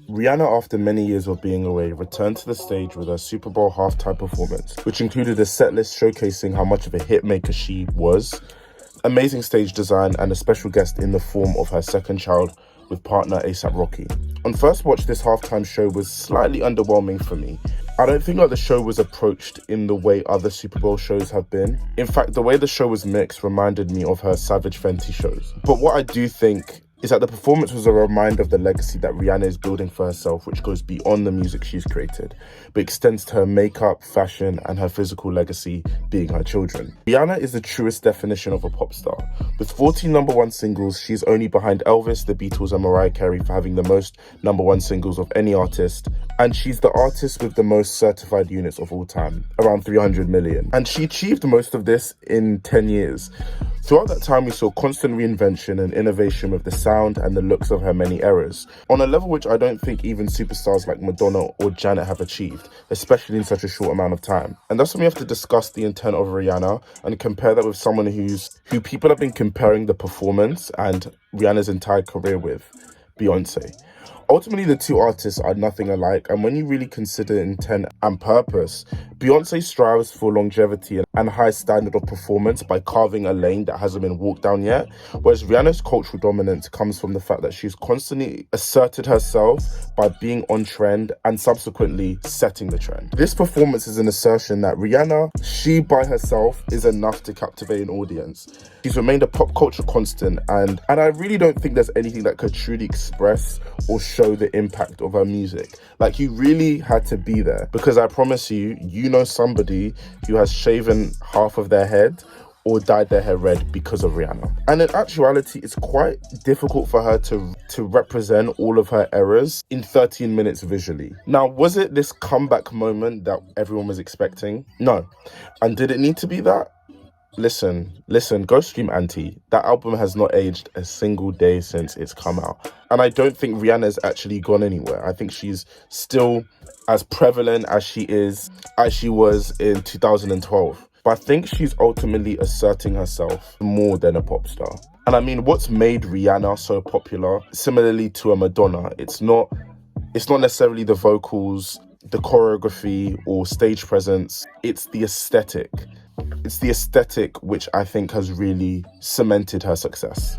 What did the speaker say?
Rihanna, after many years of being away, returned to the stage with her Super Bowl halftime performance, which included a setlist showcasing how much of a hitmaker she was, amazing stage design, and a special guest in the form of her second child with partner A$AP Rocky. On first watch, this halftime show was slightly underwhelming for me. I don't think that the show was approached in the way other Super Bowl shows have been. In fact, the way the show was mixed reminded me of her Savage Fenty shows. But what I do think is that the performance was a reminder of the legacy that Rihanna is building for herself, which goes beyond the music she's created, but extends to her makeup, fashion, and her physical legacy being her children. Rihanna is the truest definition of a pop star. With 14 number one singles, she's only behind Elvis, the Beatles, and Mariah Carey for having the most number one singles of any artist, and she's the artist with the most certified units of all time, around 300 million. And she achieved most of this in 10 years. Throughout that time, we saw constant reinvention and innovation with the sound and the looks of her many eras, on a level which I don't think even superstars like Madonna or Janet have achieved, especially in such a short amount of time. And that's when we have to discuss the intent of Rihanna and compare that with someone who people have been comparing the performance and Rihanna's entire career with, Beyonce. Ultimately, the two artists are nothing alike, and when you really consider intent and purpose, Beyonce strives for longevity and high standard of performance by carving a lane that hasn't been walked down yet, whereas Rihanna's cultural dominance comes from the fact that she's constantly asserted herself by being on trend and subsequently setting the trend. This performance is an assertion that Rihanna, she by herself, is enough to captivate an audience. She's remained a pop culture constant, and I really don't think there's anything that could truly express or show the impact of her music. Like, you really had to be there, because I promise you, you know somebody who has shaven half of their head or dyed their hair red because of Rihanna. And in actuality, it's quite difficult for her to represent all of her eras in 13 minutes visually. Now, was it this comeback moment that everyone was expecting? No. And did it need to be that? Listen, go stream Auntie. That album has not aged a single day since it's come out. And I don't think Rihanna's actually gone anywhere. I think she's still as prevalent as she was in 2012. But I think she's ultimately asserting herself more than a pop star. And I mean, what's made Rihanna so popular, similarly to a Madonna, it's not necessarily the vocals, the choreography, or stage presence. It's the aesthetic. It's the aesthetic which I think has really cemented her success.